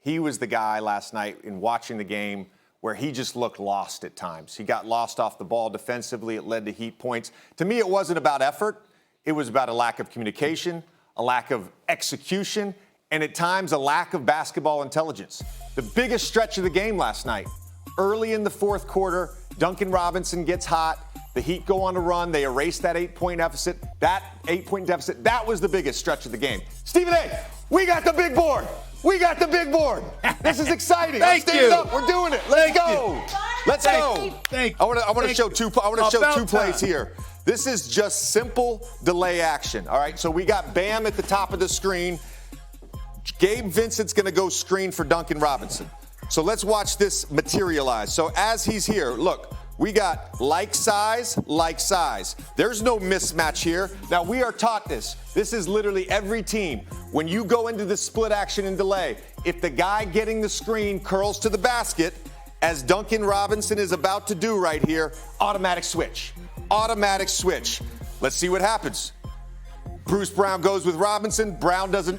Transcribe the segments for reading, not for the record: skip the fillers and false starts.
he was the guy last night in watching the game where he just looked lost at times. He got lost off the ball defensively. It led to Heat points. To me, it wasn't about effort. It was about a lack of communication, a lack of execution, and at times a lack of basketball intelligence. The biggest stretch of the game last night, early in the fourth quarter, Duncan Robinson gets hot. The Heat go on a run. They erase that 8-point deficit. That 8-point deficit, that was the biggest stretch of the game. Stephen A., we got the big board. We got the big board. This is exciting. Thank Let's you. stand up. We're doing it. Let's go. Let's go. Thank you. I want to show two plays here. This is just simple delay action. All right. So we got Bam at the top of the screen. Gabe Vincent's going to go screen for Duncan Robinson. So let's watch this materialize. So as he's here, look. We got like size. There's no mismatch here. Now, we are taught this. This is literally every team. When you go into the split action and delay, if the guy getting the screen curls to the basket, as Duncan Robinson is about to do right here, automatic switch. Let's see what happens. Bruce Brown goes with Robinson.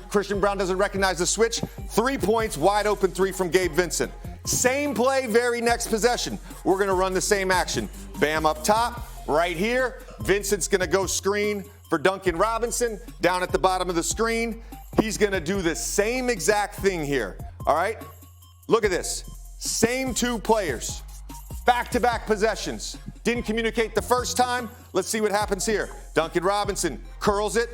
Christian Brown doesn't recognize the switch. 3 points, wide open three from Gabe Vincent. Same play, very next possession. We're going to run the same action. Bam up top, right here. Vincent's going to go screen for Duncan Robinson. Down at the bottom of the screen, he's going to do the same exact thing here. All right? Look at this. Same two players. Back-to-back possessions. Didn't communicate the first time. Let's see what happens here. Duncan Robinson curls it.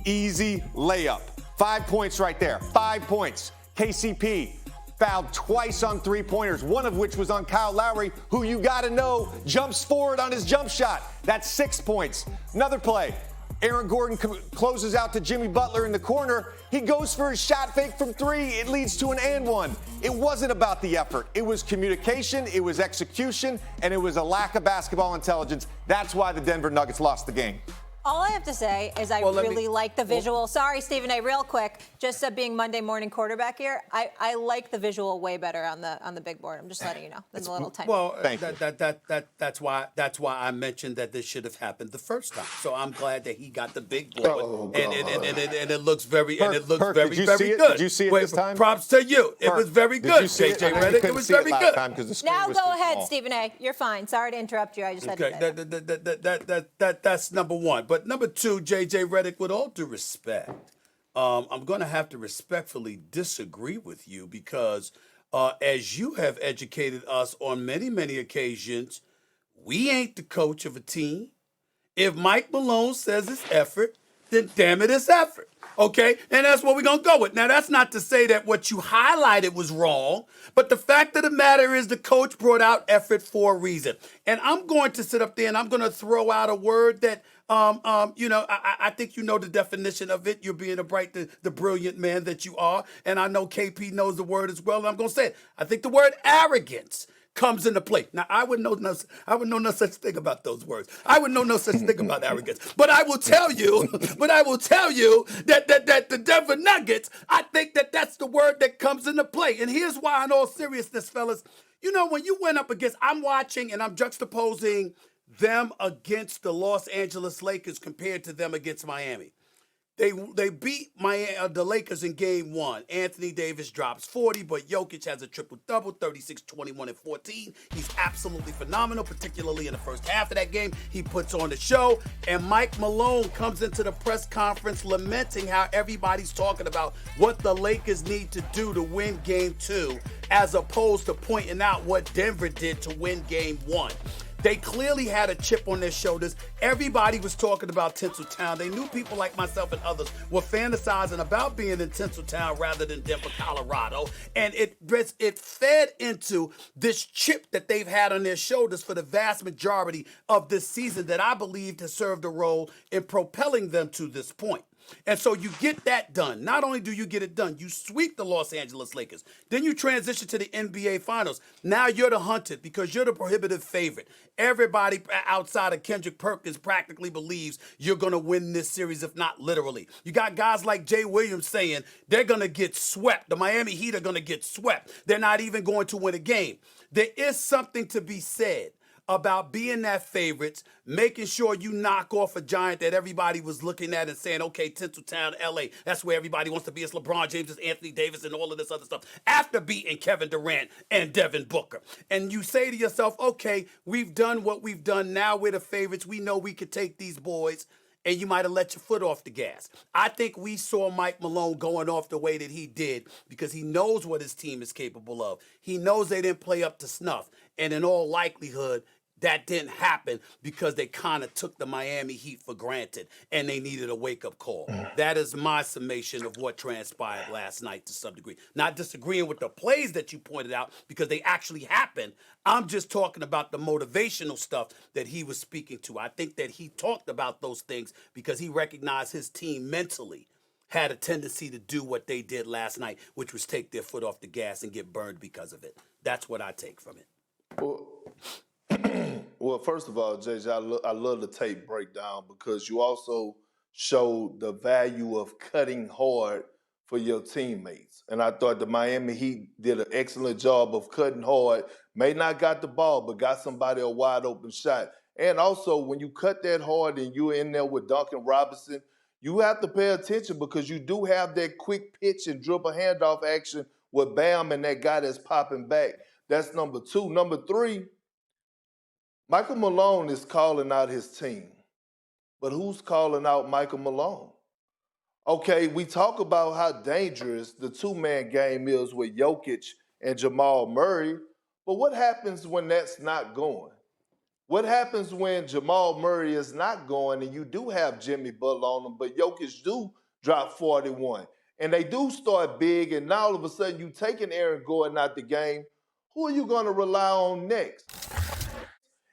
Easy layup. 5 points right there. 5 points. KCP fouled twice on three-pointers, one of which was on Kyle Lowry, who you got to know jumps forward on his jump shot. That's 6 points. Another play. Aaron Gordon closes out to Jimmy Butler in the corner. He goes for his shot fake from three. It leads to an and one. It wasn't about the effort. It was communication, it was execution, and it was a lack of basketball intelligence. That's why the Denver Nuggets lost the game. All I have to say is I really like the visual. Sorry, Stephen A., real quick, just being Monday morning quarterback here, I like the visual way better on the big board. I'm just letting you know. Than the little tiny. Well, that's why I mentioned that this should have happened the first time. So I'm glad that he got the big board, and it looks very very good. Did you see it this time? Props to you. It was very good, JJ Redick. It was very good. Now go ahead, Stephen A. You're fine. Sorry to interrupt you. I just had to say that. That's number one. But number two, JJ Redick, with all due respect, I'm going to have to respectfully disagree with you because as you have educated us on many, many occasions, we ain't the coach of a team. If Mike Malone says it's effort, then damn it, it's effort. Okay? And that's what we're going to go with. Now, that's not to say that what you highlighted was wrong, but the fact of the matter is the coach brought out effort for a reason. And I'm going to sit up there and I'm going to throw out a word that, I think you know the definition of it. You're being the brilliant man that you are. And I know KP knows the word as well. And I'm going to say it. I think the word arrogance comes into play. Now, I would know no such thing about those words. I would know no such thing about arrogance. But I will tell you that the Denver Nuggets, I think that's the word that comes into play. And here's why, in all seriousness, fellas, when you went up against, I'm watching and I'm juxtaposing them against the Los Angeles Lakers compared to them against Miami. They beat the Lakers in game one. Anthony Davis drops 40, but Jokic has a triple-double, 36, 21, and 14. He's absolutely phenomenal, particularly in the first half of that game. He puts on the show, and Mike Malone comes into the press conference lamenting how everybody's talking about what the Lakers need to do to win game two, as opposed to pointing out what Denver did to win game one. They clearly had a chip on their shoulders. Everybody was talking about Tinseltown. They knew people like myself and others were fantasizing about being in Tinseltown rather than Denver, Colorado. And it fed into this chip that they've had on their shoulders for the vast majority of this season that I believe has served a role in propelling them to this point. And so you get that done. Not only do you get it done, you sweep the Los Angeles Lakers. Then you transition to the NBA Finals. Now you're the hunted because you're the prohibitive favorite. Everybody outside of Kendrick Perkins practically believes you're going to win this series, if not literally. You got guys like Jay Williams saying they're going to get swept. The Miami Heat are going to get swept. They're not even going to win a game. There is something to be said about being that favorites, making sure you knock off a giant that everybody was looking at and saying, okay, Tinseltown, LA, that's where everybody wants to be. It's LeBron James, it's Anthony Davis, and all of this other stuff. After beating Kevin Durant and Devin Booker. And you say to yourself, okay, we've done what we've done. Now we're the favorites. We know we could take these boys. And you might have let your foot off the gas. I think we saw Mike Malone going off the way that he did because he knows what his team is capable of. He knows they didn't play up to snuff. And in all likelihood, that didn't happen because they kind of took the Miami Heat for granted and they needed a wake-up call. That is my summation of what transpired last night to some degree. Not disagreeing with the plays that you pointed out because they actually happened. I'm just talking about the motivational stuff that he was speaking to. I think that he talked about those things because he recognized his team mentally had a tendency to do what they did last night, which was take their foot off the gas and get burned because of it. That's what I take from it. Well, first of all, JJ, I love the tape breakdown because you also showed the value of cutting hard for your teammates. And I thought the Miami Heat did an excellent job of cutting hard. May not got the ball, but got somebody a wide open shot. And also, when you cut that hard and you're in there with Duncan Robinson, you have to pay attention because you do have that quick pitch and dribble handoff action with Bam and that guy that's popping back. That's number two. Number three, Michael Malone is calling out his team, but who's calling out Michael Malone? Okay, we talk about how dangerous the two-man game is with Jokic and Jamal Murray, but what happens when that's not going? What happens when Jamal Murray is not going and you do have Jimmy Butler on them, but Jokic do drop 41, and they do start big, and now all of a sudden you taking Aaron Gordon out the game, who are you going to rely on next?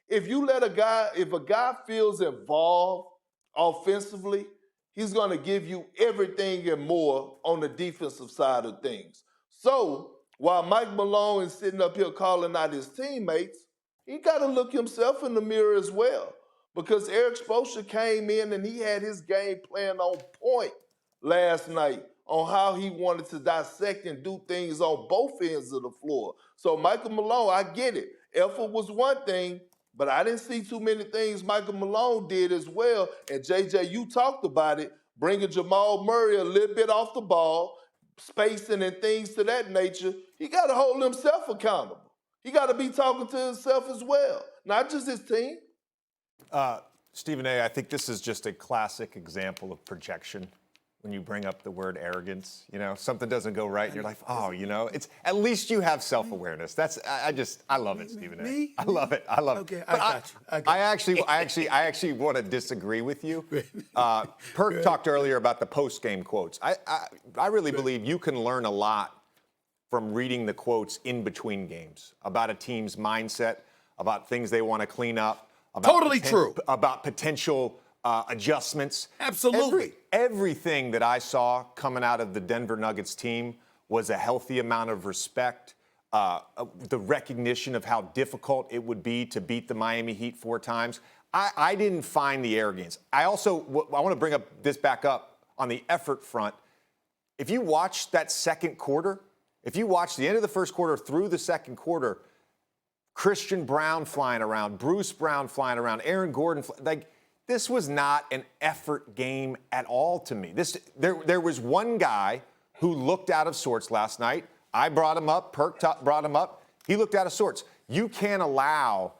If a guy feels involved offensively, he's going to give you everything and more on the defensive side of things. So while Mike Malone is sitting up here calling out his teammates, he got to look himself in the mirror as well because Eric Spoelstra came in and he had his game plan on point last night on how he wanted to dissect and do things on both ends of the floor. So Michael Malone, I get it. Effort was one thing, but I didn't see too many things Michael Malone did as well. And, JJ, you talked about it, bringing Jamal Murray a little bit off the ball, spacing and things to that nature. He got to hold himself accountable. He got to be talking to himself as well, not just his team. Stephen A., I think this is just a classic example of projection. When you bring up the word arrogance, something doesn't go right, and you're like, oh, it's at least you have self-awareness. I love it, Stephen A. Me? I love it. I love it. Okay, I got you. I actually want to disagree with you. Perk talked earlier about the post-game quotes. I really believe you can learn a lot from reading the quotes in between games about a team's mindset, about things they want to clean up. Totally true. About potential adjustments. Absolutely. Everything that I saw coming out of the Denver Nuggets team was a healthy amount of respect, the recognition of how difficult it would be to beat the Miami Heat 4 times. I didn't find the arrogance. I want to bring back up on the effort front. If you watch that second quarter, if you watch the end of the first quarter through the second quarter, Christian Brown flying around, Bruce Brown flying around, Aaron Gordon, this was not an effort game at all to me. There was one guy who looked out of sorts last night. I brought him up. Perk brought him up. He looked out of sorts. You can't allow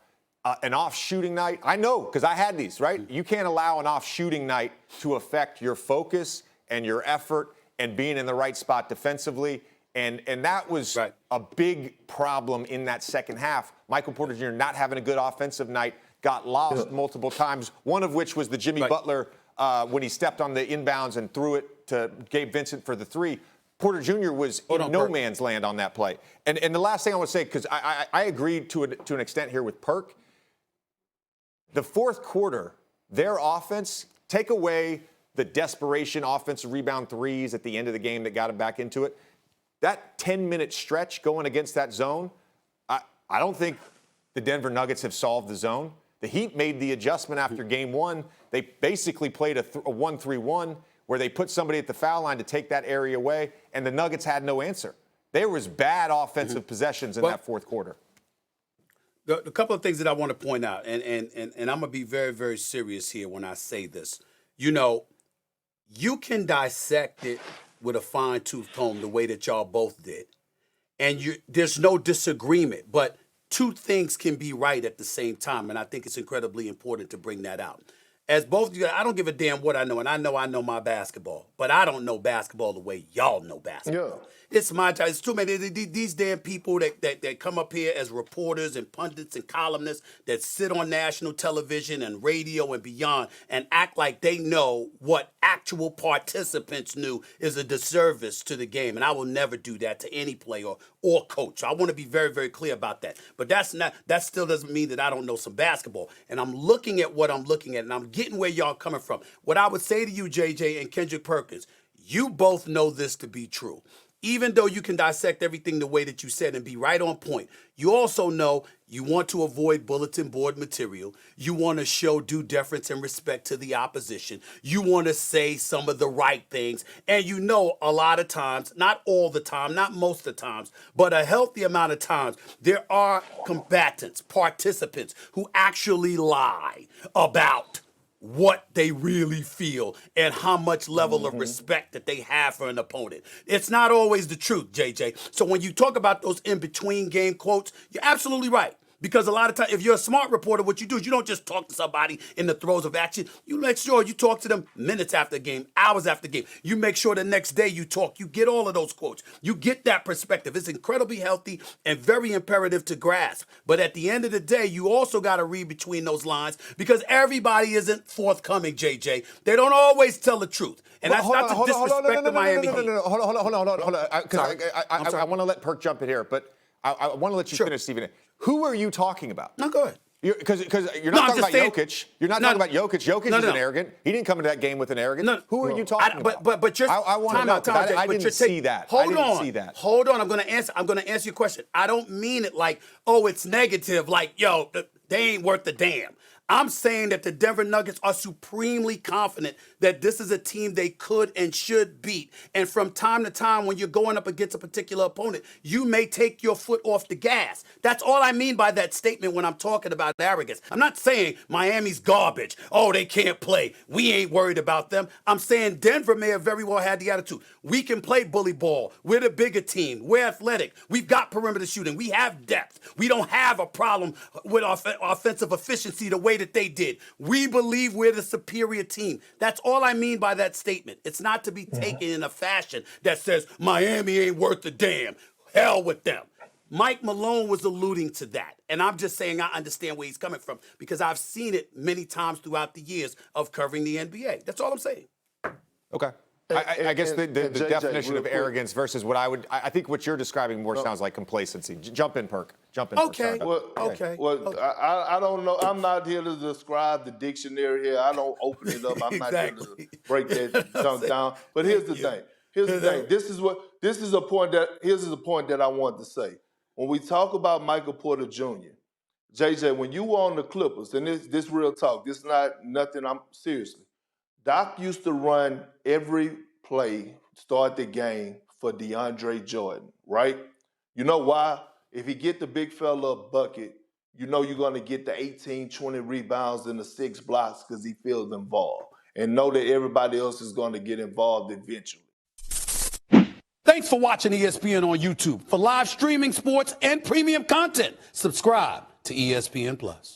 an off shooting night. I know because I had these, right? You can't allow an off shooting night to affect your focus and your effort and being in the right spot defensively. And that was a big problem in that second half. Michael Porter Jr. not having a good offensive night. Got lost multiple times, one of which was the Jimmy Butler when he stepped on the inbounds and threw it to Gabe Vincent for the 3. Porter Jr. was in no man's land on that play. And the last thing I want to say, because I agreed to an extent here with Perk, the fourth quarter, their offense, take away the desperation offensive rebound threes at the end of the game that got him back into it, that 10-minute stretch going against that zone, I don't think the Denver Nuggets have solved the zone. The Heat made the adjustment after game 1. They basically played a 1-3-1 where they put somebody at the foul line to take that area away, and the Nuggets had no answer. There was bad offensive possessions in that fourth quarter. The couple of things that I want to point out, and I'm going to be very, very serious here when I say this. You know, you can dissect it with a fine-tooth comb the way that y'all both did. And there's no disagreement, but two things can be right at the same time, and I think it's incredibly important to bring that out. As both of you, I don't give a damn what I know, and I know my basketball, but I don't know basketball the way y'all know basketball. Yeah. It's my job. It's too many. These damn people that come up here as reporters and pundits and columnists that sit on national television and radio and beyond and act like they know what actual participants knew is a disservice to the game. And I will never do that to any player or coach. I want to be very, very clear about that. But that still doesn't mean that I don't know some basketball. And I'm looking at what I'm looking at, and I'm getting where y'all coming from. What I would say to you, JJ and Kendrick Perkins, you both know this to be true. Even though you can dissect everything the way that you said and be right on point, you also know you want to avoid bulletin board material. You want to show due deference and respect to the opposition. You want to say some of the right things. And you know a lot of times, not all the time, not most of the times, but a healthy amount of times, there are combatants, participants who actually lie about what they really feel and how much level of respect that they have for an opponent. It's not always the truth, JJ. So when you talk about those in-between game quotes, you're absolutely right. Because a lot of times, if you're a smart reporter, what you do is you don't just talk to somebody in the throes of action. You make sure you talk to them minutes after the game, hours after the game. You make sure the next day you talk. You get all of those quotes. You get that perspective. It's incredibly healthy and very imperative to grasp. But at the end of the day, you also got to read between those lines because everybody isn't forthcoming, JJ. They don't always tell the truth. And that's not to disrespect the Miami Heat. Hold on. I want to let Perk jump in here, but I want to let you finish, Stephen. Who are you talking about? No, go ahead. Because you're not talking about Jokic. You're not talking about Jokic. Jokic isn't arrogant. He didn't come into that game with an arrogance. Who are you talking about? But you're I want to know. I didn't see that. Hold on. I'm going to answer your question. I don't mean it like, oh, it's negative. Like, yo, they ain't worth a damn. I'm saying that the Denver Nuggets are supremely confident that this is a team they could and should beat. And from time to time, when you're going up against a particular opponent, you may take your foot off the gas. That's all I mean by that statement when I'm talking about arrogance. I'm not saying Miami's garbage. Oh, they can't play. We ain't worried about them. I'm saying Denver may have very well had the attitude. We can play bully ball. We're the bigger team. We're athletic. We've got perimeter shooting. We have depth. We don't have a problem with offensive efficiency the way that they did. We believe we're the superior team. That's all I mean by that statement. It's not to be taken in a fashion that says Miami ain't worth a damn. Hell with them. Mike Malone was alluding to that. And I'm just saying I understand where he's coming from because I've seen it many times throughout the years of covering the NBA. That's all I'm saying. Okay. I guess the JJ, definition of arrogance versus what I think what you're describing more sounds like complacency. Jump in, Perk. Jump in. Okay. I don't know. I'm not here to describe the dictionary here. I don't open it up. I'm not here to break that junk down. But here's the thing. This is a point that I want to say. When we talk about Michael Porter Jr., JJ, when you were on the Clippers, and this real talk, this is not nothing. I'm seriously. Doc used to run every play, start the game for DeAndre Jordan, right? You know why? If he get the big fella a bucket, you know you're going to get the 18, 20 rebounds and the 6 blocks because he feels involved. And know that everybody else is going to get involved eventually. Thanks for watching ESPN on YouTube. For live streaming sports and premium content, subscribe to ESPN+.